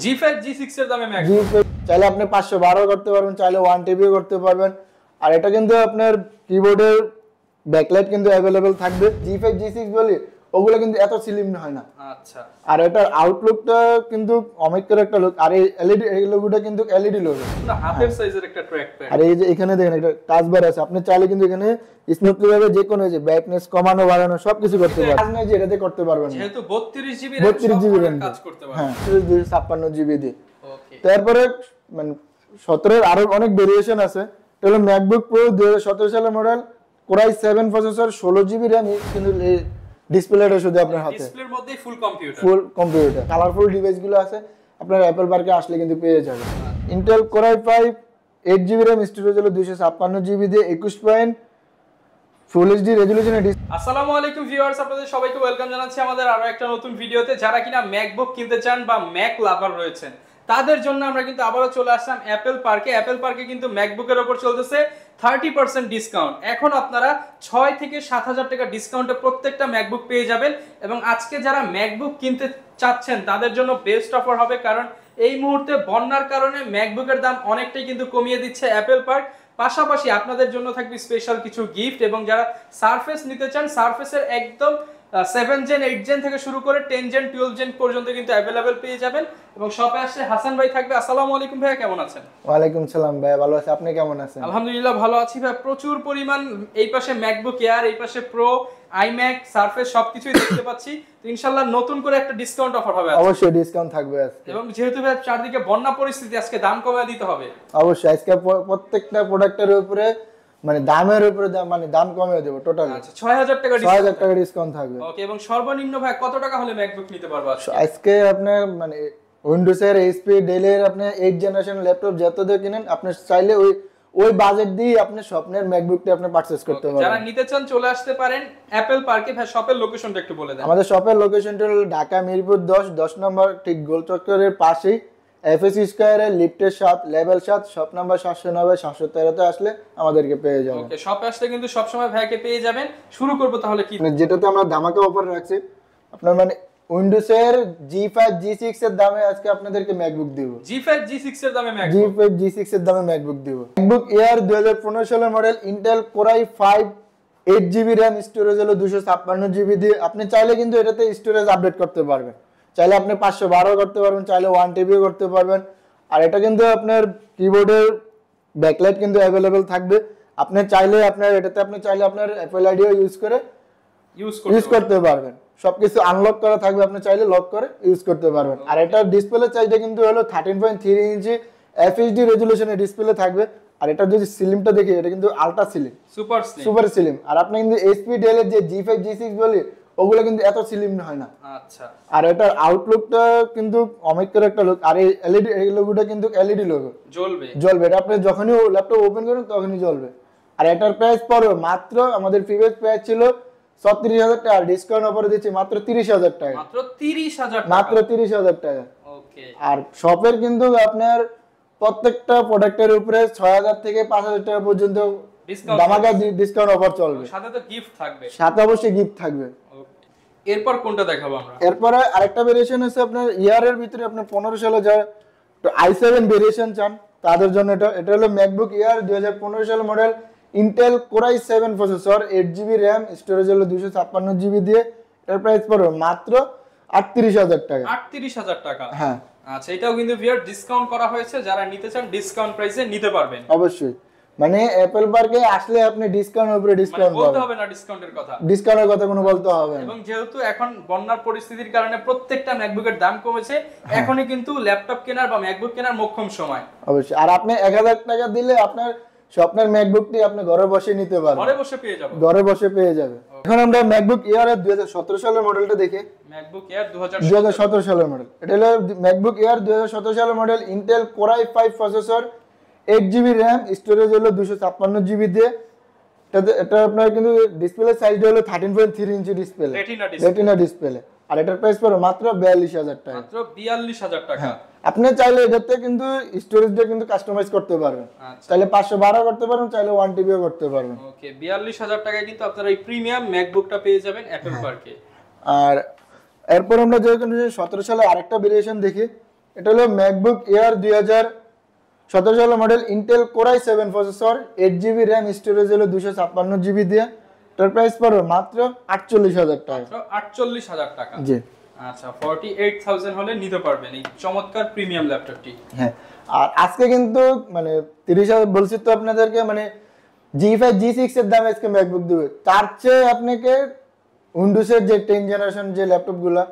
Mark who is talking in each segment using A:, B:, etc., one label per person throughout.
A: G5 G6 এর দামে Mac.
B: চাইলে আপনি 512 করতে পারবেন, চাইলে 1 টিবিও করতে পারবেন। আর এটা কিন্তু আপনার কিবোর্ডের ব্যাকলাইট কিন্তু अवेलेबल থাকবে। G5 G6 বলি ওগুলো কিন্তু এত স্লিম হয় না।
A: আচ্ছা।
B: আর এটার আউটলুকটা কিন্তু অনেক করে একটা লুক। আর এই এলইডি এই লোগোটা কিন্তু এলইডি লোগো।
A: পুরো হাতের সাইজের একটা ট্র্যাক প্যাড।
B: আর এই যে এখানে দেখেন একটা টাচ বার আছে। আপনি চাইলে কিন্তু এখানে স্মুথলি ভাবে যে কোনো যে ব্রাইটনেস কমানো বাড়ানো সবকিছু করতে পারবেন। আপনি যে এটাতে করতে পারবেন না।
A: যেহেতু 32 জিবি RAM কাজ করতে পারবেন।
B: হ্যাঁ 256 জিবি দিয়ে।
A: ওকে।
B: তারপরে মানে 17 এর আরো অনেক ভেরিয়েশন আছে। এটা হলো ম্যাকবুক প্রো 2017 সালের model, Core i7 processor, 16 GB RAM, কিন্তু ডিসপ্লেটা শুধু আপনার হাতে।
A: ডিসপ্লের মধ্যেই ফুল কম্পিউটার।
B: ফুল কম্পিউটার। কালারফুল ডিভাইসগুলো আছে। আপনার অ্যাপল পার্কে আসলে কিন্তু পেয়ে যাবেন। Intel Core i5 8 GB RAM, storage হলো 256 জিবি দিয়ে, 21 পয়েন্ট ফুল এইচডি রেজোলিউশনে।
A: আসসালামু আলাইকুম ভিউয়ার্স, আপনাদের সবাইকে ওয়েলকাম জানাচ্ছি আমাদের আরো একটা নতুন ভিডিওতে। যারা কিনা ম্যাকবুক কিনতে চান বা ম্যাক লাভার রয়েছেন তাদের জন্য আমরা কিন্তু আবারো চলে আসলাম অ্যাপল পার্কে। অ্যাপল পার্কে কিন্তু ম্যাকবুকের উপর চলতেছে 30% ডিসকাউন্ট। এখন আপনারা 6 থেকে 7,000 টাকা ডিসকাউন্টে প্রত্যেকটা ম্যাকবুক পেয়ে যাবেন। এবং আজকে যারা ম্যাকবুক কিনতে চাচ্ছেন তাদের জন্য বেস্ট অফার হবে, কারণ এই মুহূর্তে বন্যার কারণে ম্যাকবুকের দাম অনেকটাই কিন্তু কমিয়ে দিচ্ছে অ্যাপল পার্ক। পাশাপাশি আপনাদের জন্য থাকবে স্পেশাল কিছু গিফট। এবং যারা সারফেস নিতে চান, সারফেসের একদম 7 জেন 8 জেন থেকে শুরু করে 10 জেন 12 জেন পর্যন্ত কিন্তু अवेलेबल পেয়ে যাবেন। এবং শপে আসলে হাসান ভাই থাকবে। আসসালামু আলাইকুম ভাই, কেমন আছেন?
B: ওয়ালাইকুম সালাম ভাই, ভালো আছি। আপনি কেমন আছেন?
A: আলহামদুলিল্লাহ ভালো আছি ভাই। প্রচুর পরিমাণ এই পাশে ম্যাকবুক এয়ার, এই পাশে প্রো, আইম্যাক, সারফেস সবকিছুই দেখতে পাচ্ছি। তো ইনশাআল্লাহ নতুন করে একটা ডিসকাউন্ট অফার হবে।
B: অবশ্যই ডিসকাউন্ট থাকবে আজকে।
A: এবং যেহেতু ভাই চারদিকে বন্যা পরিস্থিতি, আজকে দাম কমিয়ে দিতে হবে।
B: অবশ্যই আজকে প্রত্যেকটা প্রোডাক্টের উপরে মানে দামের উপরে মানে দাম কমিয়ে দেব টোটালি।
A: আচ্ছা 6000 টাকা ডিসকাউন্ট।
B: 6000 টাকা ডিসকাউন্ট থাকবে।
A: ওকে। এবং সর্বনিম্ন ভাই কত টাকা হলে ম্যাকবুক নিতে পারবো
B: আজকে আপনার মানে উইন্ডোজ এর, এইচপি, ডেল এর আপনি 8 জেনারেশন ল্যাপটপ যত দিয়ে কিনেন আপনি চাইলে ওই বাজেট দিয়ে আপনি স্বপ্নের ম্যাকবুকটা আপনি পারচেজ করতে পারবেন।
A: যারা নিতে চান চলে আসতে পারেন অ্যাপল পার্কে। ভাই শপের লোকেশনটা একটু বলে দেন।
B: আমাদের শপের লোকেশনটা হলো ঢাকা মিরপুর 10 নম্বর, ঠিক গোল চত্বরের পাশেই, এফএসি স্কয়ারের লিফটের 7 লেভেল 7 শপ নাম্বার 709 713 তে আসলে আমাদেরকে পেয়ে যাবেন।
A: ওকে। শপে আসলে কিন্তু সব সময় ভাইকে পেয়ে যাবেন। শুরু করব তাহলে কি,
B: যেটাতে আমরা ধামাকা অফার রাখছি আপনার মানে উইন্ডোজ এর G5 G6 এর দামে আজকে আপনাদেরকে ম্যাকবুক দিব।
A: G5 G6 এর দামে ম্যাকবুক।
B: G5 G6 এর দামে ম্যাকবুক দিব। ম্যাকবুক এয়ার 2015 সালের model, Intel Core i5 8 GB RAM, storage হলো 256 জিবি দিয়ে। আপনি চাইলে কিন্তু এটাতে স্টোরেজ আপডেট করতে পারবেন। চাইলে আপনি 512 করতে পারবেন, চাইলে 1 টিবিও করতে পারবেন। আর এটা কিন্তু আপনার কিবোর্ডের ব্যাকলাইট কিন্তু अवेलेबल থাকবে। আপনি চাইলে আপনার অ্যাপল আইডিও ইউজ করতে পারবেন। সবকিছু আনলক করা থাকবে, আপনি চাইলে লক করে ইউজ করতে পারবেন। আর এটা ডিসপ্লে সাইজটা কিন্তু হলো 13.3 ইঞ্চি এফএইচডি রেজোলিউশনের ডিসপ্লে থাকবে। আর এটা যদি স্লিমটা দেখি, এটা কিন্তু আলট্রা স্লিম, সুপার স্লিম। আর আপনি কিন্তু এইচপি ডেল এর যে G5 G6 বলি ওগুলো কিন্তু এত স্লিম হয় না।
A: আচ্ছা।
B: আর এটার আউটলুকটা কিন্তু অনেক করে একটা লুক। আর এই এলইডি এই লোগোটা কিন্তু এলইডি লোগো, জ্বলবে। এটা আপনি যখনই ল্যাপটপ ওপেন করেন তখনই জ্বলবে। আর এটার প্রাইস পড়বে মাত্র, আমাদের প্রিভিয়াস প্রাইস ছিল 36000 টাকা, ডিসকাউন্ট অফারে দিচ্ছি মাত্র 30000 টাকা। মাত্র 30000 টাকা।
A: ওকে।
B: আর শপের কিন্তু আপনার প্রত্যেকটা প্রোডাক্টের উপরে 6000 থেকে 5000 টাকা পর্যন্ত ধামাকা ডিসকাউন্ট অফার চলবে।
A: সাথে তো গিফট থাকবে।
B: সাথে অবশ্যই গিফট থাকবে।
A: এরপর কোনটা দেখাবো আমরা?
B: এরপরে আরেকটা ভেরিয়েশন আছে আপনার ইয়ারের ভিতরে, আপনার 15 সালে যারা i7 ভেরিয়েশন চান তাদের জন্য এটা হলো ম্যাকবুক এয়ার 2015 সালের model, Intel Core i7 processor, 8 GB RAM, storage হলো 256 জিবি দিয়ে। এর প্রাইস পড়বে মাত্র 38000 টাকা।
A: 38000 টাকা।
B: হ্যাঁ।
A: আচ্ছা, এটাও কিন্তু ভিউয়ার ডিসকাউন্ট করা হয়েছে। যারা নিতে চান ডিসকাউন্ট প্রাইসে নিতে পারবেন।
B: অবশ্যই মানে অ্যাপল পার্কে আসলে আপনি ডিসকাউন্টের উপরে ডিসকাউন্ট
A: বলতে হবে না, ডিসকাউন্টের কথা
B: কোনো বলতে হবে না।
A: এবং যেহেতু এখন বন্যার পরিস্থিতির কারণে প্রত্যেকটা ম্যাকবুকের দাম কমেছে, এখনই কিন্তু ল্যাপটপ কেনার বা ম্যাকবুক কেনার মোক্ষম সময়।
B: অবশ্যই। আর আপনি 1000 টাকা দিলে আপনার স্বপ্নের ম্যাকবুকটি আপনি ঘরে বসে নিতে পারবেন।
A: ঘরে বসে পেয়ে যাবে।
B: এখন আমরা ম্যাকবুক এয়ার এর 2017 সালের মডেলটা দেখি।
A: ম্যাকবুক এয়ার
B: 2017 সালের মডেল। এটা হলো ম্যাকবুক এয়ার 2017 সালের model, Intel Core i5 processor, 8 GB RAM, storage হলো 256 জিবি দিয়ে। এটা আপনার কিন্তু ডিসপ্লে সাইজটা হলো 13.3 ইঞ্চি ডিসপ্লে, রেটিনা ডিসপ্লে। আর এটার প্রাইস পড়বে মাত্র 42000 টাকা।
A: মাত্র 42000 টাকা।
B: আপনি চাইলে এটাতে কিন্তু স্টোরেজটা কিন্তু কাস্টমাইজ করতে পারবেন। চাইলে 512 করতে পারবেন, চাইলে 1 টিবিও করতে পারবেন।
A: ওকে। 42000 টাকায় কিন্তু আপনারা এই প্রিমিয়াম ম্যাকবুকটা পেয়ে যাবেন অ্যাপল পার্কে।
B: আর এরপর আমরা যে 17 সালে আরেকটা ভেরিয়েশন দেখি, এটা হলো ম্যাকবুক এয়ার 2017 সালের model Intel core i7 processor 8GB RAM storage হলো 256GB দিয়ে এটার প্রাইস পড়বে মাত্র 48,000 টাকা
A: মাত্র 48,000 টাকা
B: জি
A: আচ্ছা 48,000 হলে নিতে পারবেন এই চমৎকার প্রিমিয়াম ল্যাপটপটি
B: হ্যাঁ আর আজকে কিন্তু মানে 30,000 বলছি তো আপনাদেরকে মানে G5 G6 এর দামে আজকে ম্যাকবুক দিবে তার চেয়ে আপনাকে উইন্ডোজের যে 10 জেনারেশন যে ল্যাপটপগুলো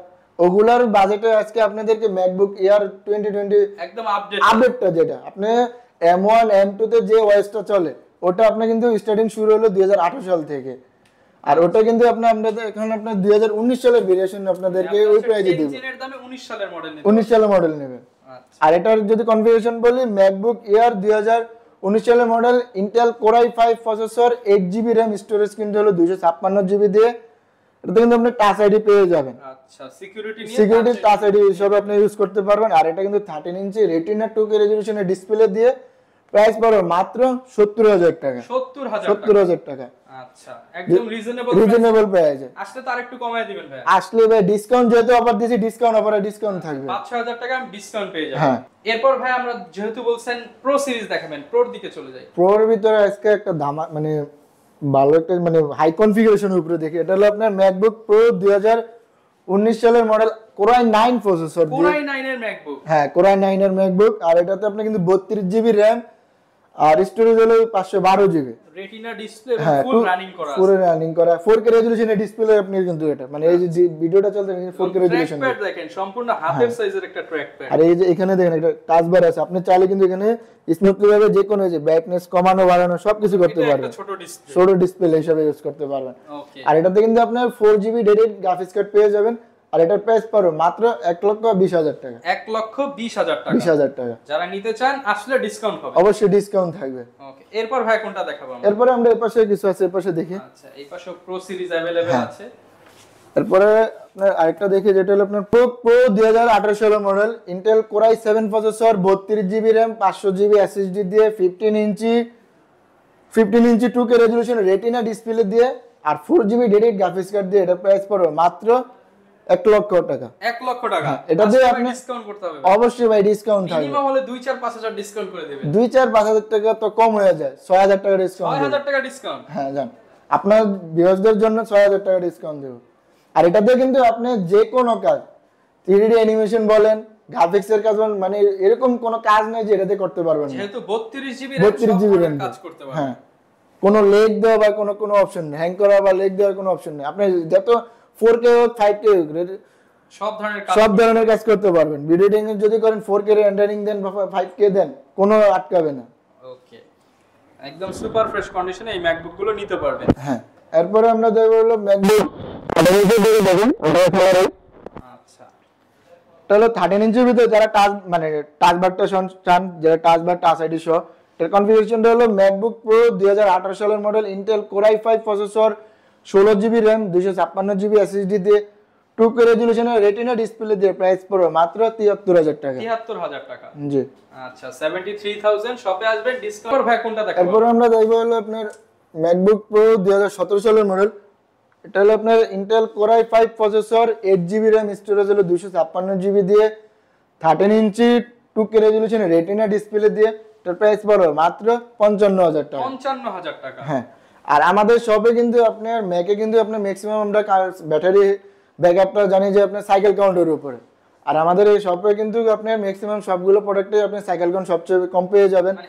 B: ওগুলার বাজেটে আজকে আপনাদেরকে ম্যাকবুক এয়ার 2020
A: একদম
B: আপডেটটা যেটা আপনি M1 M2 তে যে ওএসটা চলে ওটা আপনি কিন্তু স্টার্টিং শুরু হলো 2018 সাল থেকে আর ওটা কিন্তু আপনাদের এখন আপনার 2019 সালের ভেরিয়েশন আপনাদেরকে ওই প্রাইসে দিবে
A: এর দামে 19 সালের মডেল নেবেন
B: 19 সালের মডেল নেবে
A: আচ্ছা
B: আর এটার যদি কনফিগারেশন বলি ম্যাকবুক এয়ার 2019 সালের model Intel core i5 processor 8GB RAM storage কিন্তু হলো 256GB দিয়ে এটাতে কিন্তু আপনি টাচ আইডি পেয়ে যাবেন
A: আচ্ছা সিকিউরিটি
B: টাচ আইডি হিসেবে আপনি ইউজ করতে পারবেন আর এটা কিন্তু 13 ইঞ্চি রেটিনা 2K রেজোলিউশনের ডিসপ্লে দিয়ে প্রাইস পড়বে মাত্র 70,000 টাকা 70,000 টাকা
A: আচ্ছা একদম
B: রিজনেবল প্রাইসে
A: আসলে তার একটু কমায় দিবেন ভাই
B: আসলে ভাই ডিসকাউন্ট যেহেতু অফার দিছি ডিসকাউন্ট অফারে ডিসকাউন্ট থাকবে
A: 5,000 টাকা ডিসকাউন্ট পেয়ে যাবেন
B: হ্যাঁ
A: এরপর ভাই আমরা যেহেতু বলছেন প্রো সিরিজ দেখাবেন প্রোর দিকে চলে যাই
B: প্রোর ভিতরে আজকে একটা ধামা মানে ভালো একটা মানে হাই কনফিগারেশনের উপরে দেখি এটা হলো আপনার ম্যাকবুক প্রো 2019 সালের model core i9 processor
A: core i9 এর ম্যাকবুক
B: হ্যাঁ কোর i9 এর ম্যাকবুক আর এটাতে আপনি কিন্তু 32GB র‍্যাম আর স্টোরেজ হলো 512GB
A: retina display full running করা
B: 4K রেজোলিউশনের ডিসপ্লে আপনি কিন্তু এটা মানে এই যে ভিডিওটা চলতে 4K রেজোলিউশন
A: ট্র্যাকপ্যাড দেখেন সম্পূর্ণ হাতের সাইজের একটা ট্র্যাকপ্যাড
B: আর এই যে এখানে দেখেন একটা টাচ বার আছে আপনি চাইলে কিন্তু এখানে স্মুথলি ভাবে যে কোনো যে ব্রাইটনেস কমানো বাড়ানো সবকিছু করতে পারবেন ছোট ডিসপ্লে হিসেবে ইউজ করতে পারবেন
A: ওকে
B: আর এটাতে কিন্তু আপনার 4GB ডেডিকেটেড গ্রাফিক্স কার্ড পেয়ে যাবেন আর এটার প্রাইস পড়বে মাত্র 1,20,000 টাকা
A: 1,20,000 টাকা
B: 20,000 টাকা
A: যারা নিতে চান আসলে ডিসকাউন্ট হবে
B: অবশ্যই ডিসকাউন্ট থাকবে
A: ওকে এরপর ভাই কোনটা দেখাবো আমরা
B: এরপরে আমরা এই পাশে কিছু আছে এই পাশে দেখি
A: আচ্ছা এই পাশে প্রো সিরিজ अवेलेबल আছে
B: এরপরে আপনার আরেকটা দেখি যেটা হলো আপনার প্রো 2018 সালের model Intel core i7 processor 32GB RAM 500GB SSD দিয়ে 15 ইঞ্চি 2K রেজোলিউশন রেটিনা ডিসপ্লে দিয়ে আর 4GB ডেডিকেটেড গ্রাফিক্স কার্ড দিয়ে এটা প্রাইস পড়বে মাত্র 1,00,000 টাকা
A: 1,00,000 টাকা
B: এটা দিয়ে আপনি
A: ডিসকাউন্ট করতে হবে
B: অবশ্যই ভাই ডিসকাউন্ট থাকবে
A: মিনিমাম হলে 2-4-5,000 ডিসকাউন্ট করে দিবেন
B: 2-4-5,000 টাকা তো কম হয়ে যায় 6,000 টাকা ডিসকাউন্ট
A: 6,000 টাকা ডিসকাউন্ট
B: হ্যাঁ জান আপনার ভিউয়ারদের জন্য 6,000 টাকা ডিসকাউন্ট দেব আর এটাতে কিন্তু আপনি যে কোনো কাজ 3D অ্যানিমেশন বলেন গ্রাফিক্সের কাজ বলেন মানে এরকম কোনো কাজ নাই যে এটাতে করতে পারবেন না
A: যেহেতু 32GB
B: 32GB
A: RAM কাজ করতে পারবেন
B: হ্যাঁ কোনো লেগ দেওয়া বা কোনো অপশন নেই হ্যাং করা বা লেগ দেওয়ার কোনো অপশন নেই আপনি যত 4K হোক 5K হোক সব ধরনের কাজ করতে পারবেন ভিডিও এডিটিং যদি করেন 4K রেন্ডারিং দেন বা 5K দেন কোনো আটকাবে না
A: ওকে একদম সুপার ফ্রেশ কন্ডিশনে এই ম্যাকবুক গুলো নিতে পারবেন
B: হ্যাঁ এরপরে আমরা দেখব হলো ম্যাকবুক দেখুন
A: আচ্ছা
B: তাহলে 13 ইঞ্চির ভিতরে যারা টাচ বারটা চান যারা টাচ বার টাচ আইডি সহ এর কনফিগারেশনটা হলো ম্যাকবুক প্রো 2018 সালের model Intel core i5 processor 16GB RAM 256GB SSD দিয়ে 2K রেজোলিউশনের রেটিনা ডিসপ্লে দিয়ে প্রাইস পড়বে মাত্র 73,000 টাকা
A: 73,000 টাকা
B: জি
A: আচ্ছা 73,000 শপে আসবেন ডিসকাউন্ট ভাই কোনটা দেখাবো
B: এরপর আমরা দেখব হলো আপনার ম্যাকবুক প্রো 2017 সালের মডেল এটা হলো আপনার Intel core i5 processor 8GB RAM storage হলো 256GB দিয়ে 13 ইঞ্চি 2K রেজোলিউশনের রেটিনা ডিসপ্লে দিয়ে এটার প্রাইস পড়বে মাত্র 55,000 টাকা
A: 55,000 টাকা
B: হ্যাঁ আর আমাদের শপে কিন্তু আপনার ম্যাকে কিন্তু আপনার ম্যাক্সিমাম আমরা ব্যাটারি ব্যাকআপটা জানি যে আপনার সাইকেল কাউন্টের উপরে আর আমাদের এই শপে কিন্তু আপনার ম্যাক্সিমাম সবগুলো প্রোডাক্টে আপনি সাইকেল কাউন্ট সবচেয়ে কম পেয়ে যাবেন
A: মানে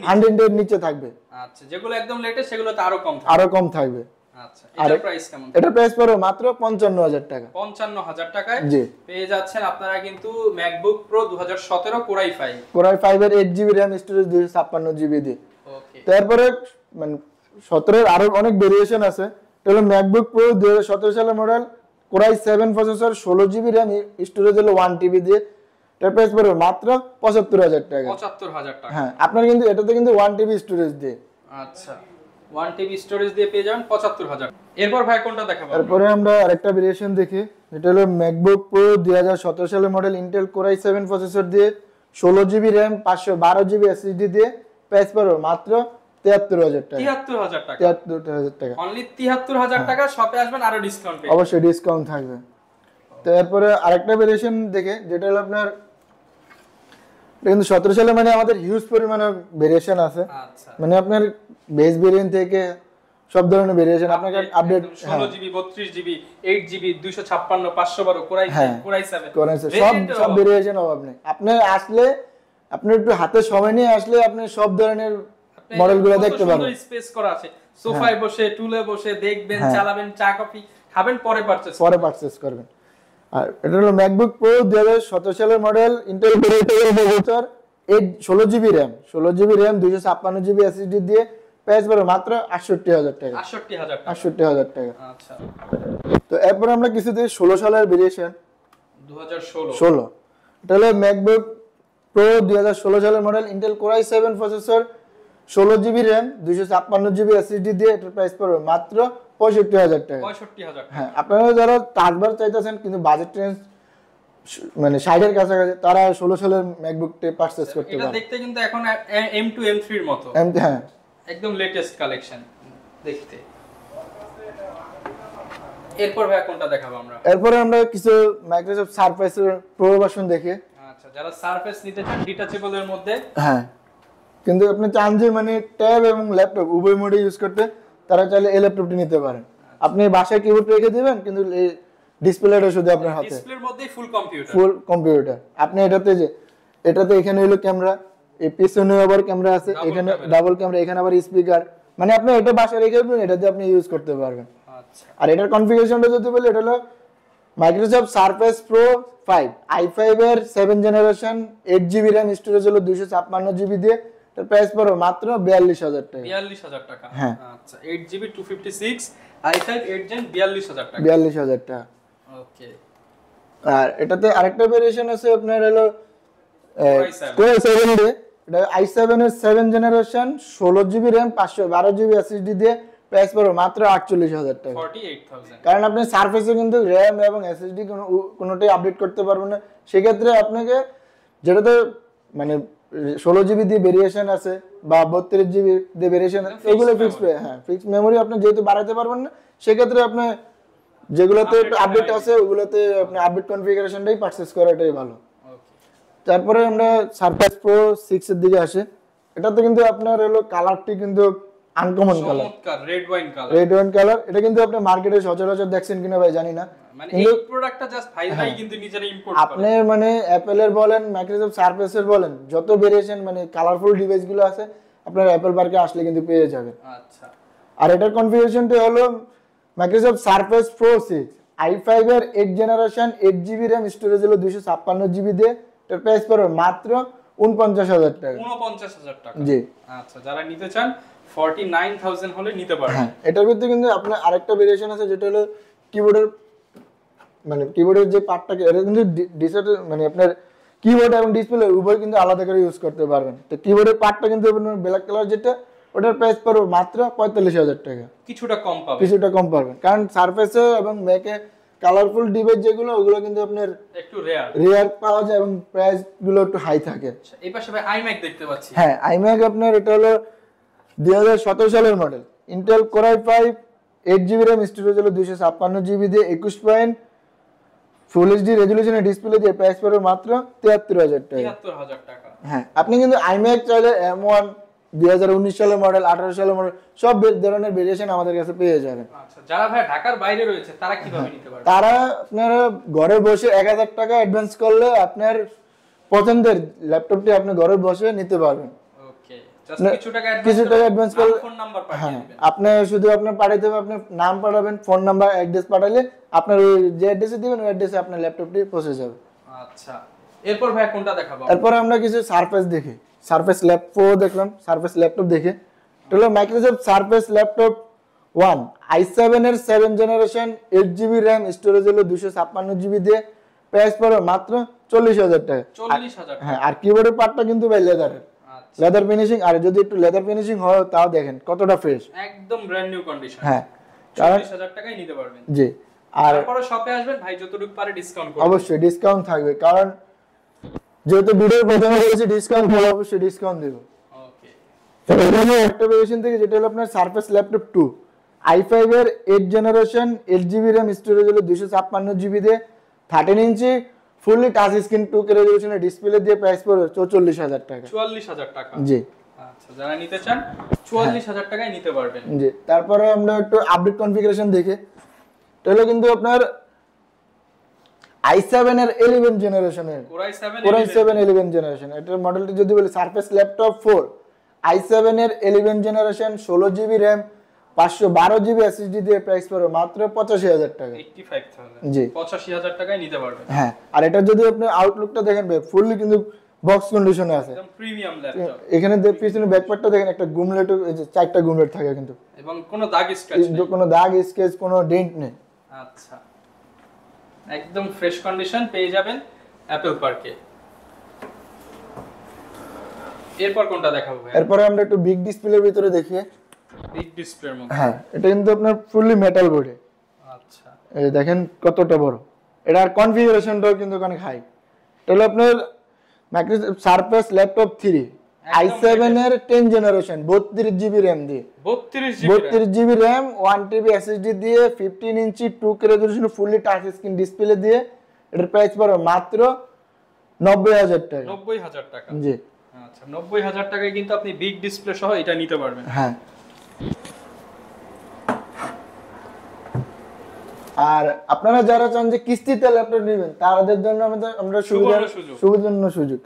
A: 100
B: এর নিচে থাকবে
A: আচ্ছা যেগুলো একদম লেটেস্ট সেগুলোতে
B: আরো কম থাকবে
A: আচ্ছা এটার প্রাইস কেমন
B: এটা প্রাইস পড়বে মাত্র 55,000 টাকা
A: 55,000 টাকায়
B: জি
A: পেয়ে যাচ্ছেন আপনারা কিন্তু ম্যাকবুক প্রো 2017 কোর i5
B: এর 8GB র‍্যাম স্টোরেজ 256GB দিয়ে
A: ওকে
B: তারপরে মানে 17 এর আরো অনেক ভেরিয়েশন আছে তাহলে ম্যাকবুক প্রো 2017 সালের model core i7 processor 16GB RAM storage হলো 1TB দিয়ে এটার প্রাইস পড়বে মাত্র 75,000 টাকা
A: 75,000 টাকা
B: হ্যাঁ আপনার কিন্তু এটাতে কিন্তু 1TB স্টোরেজ দিয়ে
A: আচ্ছা 1TB স্টোরেজ দিয়ে পেয়ে যাবেন 75,000 এরপর ভাই কোনটা দেখাবো
B: তারপরে আমরা আরেকটা ভেরিয়েশন দেখি এটা হলো ম্যাকবুক প্রো 2017 সালের model Intel core i7 processor দিয়ে 16GB র‍্যাম 512GB এসএসডি দিয়ে প্রাইস পড়বে মাত্র 73,000 টাকা
A: 73,000 টাকা
B: 73,000 টাকা
A: অনলি 73,000 টাকা শপে আসবেন আরো ডিসকাউন্ট পেয়ে
B: অবশ্যই ডিসকাউন্ট থাকবে তারপরে আরেকটা ভেরিয়েশন দেখে যেটা হলো আপনার কিন্তু 17 সালে মানে আমাদের হিউজ পরিমাণে ভেরিয়েশন আছে।
A: আচ্ছা,
B: মানে আপনার বেস ভেরিয়েন্ট থেকে সব ধরনের ভেরিয়েশন আপনাকে update
A: 16 GB 32 GB 8 GB 256 512 core i core i 7
B: করেছে সব ভেরিয়েশন অভাব নেই। আপনি আসলে আপনি একটু হাতে সময় নিয়ে আসলে আপনি সব ধরনের মডেলগুলো দেখতে পারবেন।
A: সুন্দর স্পেস করা আছে, সোফায় বসে টুলে বসে দেখবেন, চালাবেন, চা কফি খাবেন, পরে পারচেজ
B: করবেন। আর এটা হলো ম্যাকবুক প্রো 2017 সালের model, Intel processor, 16 GB RAM 256 GB SSD দিয়ে প্রাইস পড়বে মাত্র 68000 টাকা। 68000 টাকা।
A: আচ্ছা,
B: তো এরপর আমরা কিছুতে 16 সালের ভেরিয়েশন 2016 এটা হলো ম্যাকবুক প্রো 2016 সালের model, Intel core i7 processor, 16 GB RAM 256 GB SSD দিয়ে এটার প্রাইস পড়বে মাত্র 65000 টাকা।
A: 65000 টাকা।
B: হ্যাঁ, আপনারা যারা টাচবার চাইতেছেন কিন্তু বাজেট রেঞ্জ মানে 60 এর কাছাকাছি, তারা 16 সালের ম্যাকবুকটা পারচেজ করতে পারেন।
A: এটা দেখতে কিন্তু এখন M2 M3 এর মতো,
B: হ্যাঁ
A: একদম লেটেস্ট কালেকশন দেখতে। এরপর ভাই কোনটা দেখাবো আমরা?
B: এরপর আমরা কিছু মাইক্রোসফট সারফেসের প্রো ভার্সন দেখি।
A: আচ্ছা, যারা সারফেস নিতে চান ডিটাচেবল এর মধ্যে,
B: হ্যাঁ, কিন্তু আপনি চান যে মানে ট্যাব এবং ল্যাপটপ উভয় মোডে ইউজ করতে, তারা চাইলে এই ল্যাপটপটি নিতে পারেন। আপনি বাসায় কিবোর্ড রেখে দিবেন কিন্তু এই ডিসপ্লেটা শুধু আপনার হাতে,
A: ডিসপ্লের মধ্যেই ফুল
B: কম্পিউটার। আপনি এটাতে এখানে হলো ক্যামেরা, এই পিছনে আবার ক্যামেরা আছে, এখানে ডাবল ক্যামেরা, এখানে আবার স্পিকার, মানে আপনি এটা বাসায় রেখে দিবেন, এটাতে আপনি ইউজ করতে পারবেন।
A: আচ্ছা,
B: আর এটার কনফিগারেশনটা যদি বলি, এটা হলো মাইক্রোসফট সারফেস প্রো 5 i5 এর 7 জেনারেশন, 8 জিবি র্যাম, স্টোরেজ হলো 256 জিবি দিয়ে, এর প্রাইস পড়বে মাত্র 42000 টাকা।
A: 42000 টাকা।
B: হ্যাঁ,
A: আচ্ছা, 8 জিবি 256 i5 8 জেন 42000 টাকা।
B: 42000 টাকা।
A: ওকে।
B: আর এটাতে আরেকটা ভেরিয়েশন আছে আপনার হলো Core i7 দিয়ে, এটা i7 এর 7 generation, 16 GB RAM, 512 GB SSD দিয়ে প্রাইস পড়বে মাত্র 48000 টাকা।
A: 48000।
B: কারণ আপনি সারফেসে কিন্তু র্যাম এবং এসএসডি কোনোটাই আপডেট করতে পারবেন না। সেক্ষেত্রে আপনাকে যেটাতে মানে 16 জিবি দিয়ে ভেরিয়েশন আছে বা 32 জিবি দিয়ে ভেরিয়েশন, এগুলো ফিক্সড মেমোরি আপনি যেহেতু বাড়াতে পারবেন না, সেক্ষেত্রে আপনি যেগুলোতে আপডেট আছে ওগুলোতে আপনি আপডেট কনফিগারেশনটাই পারচেজ করাটাই ভালো। তারপরে আমরা সারফেস প্রো 6 এর দিকে আসি। এটাতে কিন্তু আপনার হলো কালারটি কিন্তু uncommon colour,
A: red wine
B: colour. এটা কিন্তু আপনি মার্কেটে সচরাচর দেখছেন কিনা ভাই জানি না,
A: মানে এই প্রোডাক্টটা জাস্ট ভাই কিন্তু নিজেরা ইম্পোর্ট করে।
B: আপনি মানে অ্যাপলের বলেন, মাইক্রোসফট সারফেসের বলেন, যত ভেরিয়েশন মানে কালারফুল ডিভাইস গুলো আছে আপনার অ্যাপল পার্কে আসলে কিন্তু পেয়ে যাবেন।
A: আচ্ছা,
B: আর এটার কনফিগারেশনটা হলো মাইক্রোসফট সারফেস প্রো 6 i5 এর 8 জেনারেশন, 8 জিবি র্যাম, স্টোরেজ হলো 256 জিবি দিয়ে, এর প্রাইস পড়বে মাত্র 49000 টাকা।
A: 49000 টাকা।
B: জি।
A: আচ্ছা, যারা নিতে চান 49000 হলে নিতে পারবেন।
B: হ্যাঁ, এটার ভিতরে কিন্তু আপনার আরেকটা ভেরিয়েশন আছে যেটা হলো কিবোর্ডের যে পার্টটাকে, এটা কিন্তু মানে আপনার কিবোর্ড এবং ডিসপ্লে উভয় কিন্তু আলাদা করে ইউজ করতে পারবেন। তো কিবোর্ডের পার্টটা কিন্তু ব্ল্যাক কালার যেটা, ওটার প্রাইস পড়বে মাত্র 45000 টাকা।
A: কিছুটা কম পাবেন,
B: কারণ সারফেসে এবং ম্যাকে কালারফুল ডিভাইস যেগুলো, ওগুলো কিন্তু আপনার
A: একটু রেয়ার
B: পাওয়া যায় এবং প্রাইস গুলো একটু হাই থাকে।
A: এই পাশে ভাই iMac দেখতে পাচ্ছি।
B: হ্যাঁ, iMac আপনার এটা হলো 2017 সালের model, Intel core i5 8 GB RAM, storage হলো 256 জিবি দিয়ে, 21 পয়েন্ট ফুল এইচডি রেজোলিউশনের ডিসপ্লে দিয়ে প্রাইস পড়বে মাত্র 73000 টাকা।
A: 73000 টাকা।
B: হ্যাঁ, আপনি কিন্তু iMac চাইলে M1 2019 সালের মডেল, 18 সালের মডেল, সব ধরনের ভেরিয়েশন আমাদের কাছে পেয়ে যাবেন।
A: আচ্ছা, যারা ভাই ঢাকার বাইরে রয়েছে তারা কিভাবে নিতে পারবে?
B: তারা আপনারা ঘরে বসে 1000 টাকা অ্যাডভান্স করলে আপনার পছন্দের ল্যাপটপটি আপনি ঘরে বসে নিতে পারবেন।
A: ওকে, জাস্ট কিছু টাকা অ্যাডভান্স
B: করলে
A: ফোন নাম্বার পাঠিয়ে দিবেন।
B: আপনি শুধু আপনার পাঠাইতে হবে, আপনার নাম পাঠাবেন, ফোন নাম্বার, অ্যাড্রেস পাঠালে আপনার ওই যে অ্যাড্রেসে দিবেন ওই অ্যাড্রেসে আপনার ল্যাপটপটি পৌঁছে যাবে।
A: আচ্ছা, এরপর ভাই কোনটা দেখাবো?
B: এরপর আমরা কিছু সারফেস দেখি। সারফেস ল্যাপ প্রো দেখলাম, সারফেস ল্যাপটপ দেখে। এটা হলো মাইক্রোসফট সারফেস ল্যাপটপ 1 i7 এর 7 জেনারেশন, 8 জিবি র্যাম, স্টোরেজ হলো 256 জিবি দিয়ে, প্রাইস পড়বে মাত্র 40000 টাকা।
A: 40000 টাকা।
B: হ্যাঁ, আর কিবোর্ডের পার্টটা কিন্তু ভাই লেদারের, লেদার ফিনিশিং। আর যদি একটু লেদার ফিনিশিং হয় তাও দেখেন কতটা ফ্রেশ,
A: একদম ব্র্যান্ড নিউ কন্ডিশন।
B: হ্যাঁ,
A: 40000 টাকায় নিতে পারবেন।
B: জি। আর
A: তারপরে শপে আসবেন, ভাই যতটুকু পারে ডিসকাউন্ট করবেন।
B: অবশ্যই ডিসকাউন্ট থাকবে, কারণ যেহেতু ভিডিওর প্রথমে বলেছি ডিসকাউন্ট হবে, অবশ্যই ডিসকাউন্ট দেব।
A: ওকে,
B: এখানে একটা ভেরিয়েশন থেকে যেটা হলো আপনার সারফেস ল্যাপটপ 2 i5 এর 8 জেনারেশন, 8 জিবি র্যাম, স্টোরেজ হলো 256 জিবি দিয়ে, 13 inch fully touch screen 2K রেজোলিউশনের ডিসপ্লে দিয়ে প্রাইস পড়বে 44000 টাকা।
A: 44000 টাকা।
B: জি
A: আচ্ছা, যারা নিতে চান 44000 টাকায় নিতে পারবেন।
B: জি, তারপরে আমরা একটু আপডেট কনফিগারেশন দেখি। তাহলে কিন্তু আপনার i7 এর 11 জেনারেশনের Core i7 11 জেনারেশন, এটার মডেলটি যদি বলি সারফেস ল্যাপটপ 4 i7 এর 11 generation 16GB RAM 512GB SSD দিয়ে প্রাইস পড়বে মাত্র 85000 টাকা।
A: 85000
B: জি
A: 85000 টাকায় নিতে পারবেন।
B: হ্যাঁ, আর এটা যদি আপনি আউটলুকটা দেখেন ভাই, ফুললি কিন্তু বক্স কন্ডিশনে আছে,
A: একদম প্রিমিয়াম ল্যাপটপ।
B: এখানে পিছনে ব্যাকপ্যাডটা দেখেন, একটা গুমলেট, এই যে চারটা গুমলেট থাকে কিন্তু,
A: এবং কোনো দাগ স্ক্র্যাচ নেই,
B: কোনো দাগ স্কেচ কোনো ডেন্ট নেই।
A: আচ্ছা, একদম ফ্রেশ কন্ডিশন পেয়ে যাবেন অ্যাপল পার্কে। এরপর কোনটা দেখাবো ভাই?
B: এরপরে আমরা একটু বিগ ডিসপ্লের ভিতরে দেখি।
A: বিগ ডিসপ্লের মধ্যে,
B: হ্যাঁ, এটা কিন্তু আপনার ফুললি মেটাল বডি।
A: আচ্ছা,
B: এই দেখেন কতটা বড়, এটার কনফিগারেশনটাও কিন্তু অনেক হাই। তাহলে আপনার মাইক্রোসফট সারফেস ল্যাপটপ 3 i7 এর 10 জেনারেশন 32GB RAM দিয়ে, 32GB RAM 1TB SSD দিয়ে 15 ইঞ্চি 2K resolution fully touch screen display দিয়ে এটার প্রাইস পড়বে মাত্র 90000 টাকা।
A: 90000 টাকা।
B: জি
A: আচ্ছা, 90000 টাকায় কিন্তু আপনি বিগ ডিসপ্লে সহ এটা নিতে পারবেন।
B: হ্যাঁ, আর আপনারা যারা চান যে কিস্তিতে ল্যাপটপ নেবেন তাদের জন্য আমরা সুবিধাজনক সুযোগ।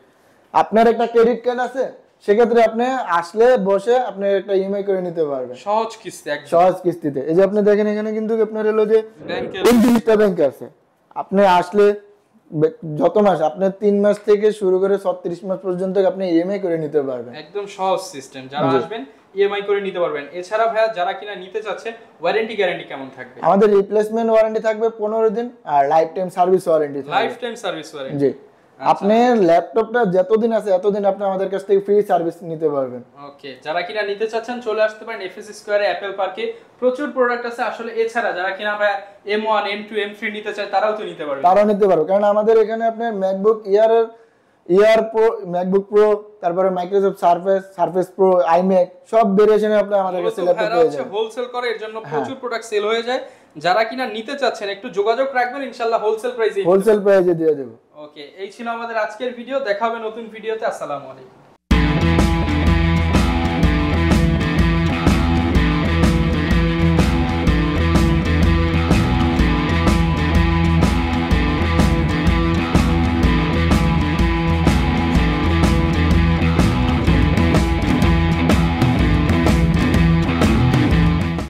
B: আপনার একটা ক্রেডিট কার্ড আছে, সেক্ষেত্রে আপনি আসলে বসে আপনি একটা ইএমআই করে নিতে পারবেন
A: সহজ কিস্তি, একদম
B: সহজ কিস্তিতে। এই যে আপনি দেখেন এখানে কিন্তু আপনার হলো যে 29টা ব্যাংক আছে, আপনি আসলে যত মাস, আপনি 3 মাস থেকে শুরু করে 36 মাস পর্যন্ত আপনি ইএমআই করে নিতে পারবেন।
A: একদম সহজ সিস্টেম, যারা আসবেন ইএমআই করে নিতে পারবেন। এছাড়া ভাইয়া যারা কিনা নিতে চাচ্ছেন, ওয়ারেন্টি গ্যারান্টি কেমন থাকবে?
B: আমাদের রিপ্লেসমেন্ট ওয়ারেন্টি থাকবে 15 দিন, আর লাইফ টাইম সার্ভিস ওয়ারেন্টি থাকবে।
A: Life time service warranty.
B: জি, আপনি ল্যাপটপটা যতদিন আছে এতদিন আপনি আমাদের কাছ থেকে ফ্রি সার্ভিস নিতে পারবেন।
A: ওকে, যারা কিনা নিতে চাচ্ছেন চলে আসতে পারেন এফএস স্কয়ারে অ্যাপল পার্কে। প্রচুর প্রোডাক্ট আছে আসলে। এছাড়া যারা কিনা আমরা M1 M2 M3 নিতে চায় তারাও তো নিতে পারবে।
B: তারাও নিতে পারবে, কারণ আমাদের এখানে আপনার ম্যাকবুক ইয়ার প্রো, ম্যাকবুক প্রো, তারপরে মাইক্রোসফট সারফেস প্রো, আইম্যাক সব ভেরিয়েশনে আপনি আমাদের কাছে ল্যাপটপ পেয়ে যাবেন।
A: হোলসেল করে, এর জন্য প্রচুর প্রোডাক্ট সেল হয়ে যায়। যারা কিনা নিতে চাচ্ছেন একটু যোগাযোগ রাখবেন, ইনশাআল্লাহ হোলসেল প্রাইসে
B: দিয়ে দেব।
A: ওকে, এই ছিল আমাদের আজকের ভিডিও। দেখা হবে নতুন ভিডিওতে। আসসালামু আলাইকুম।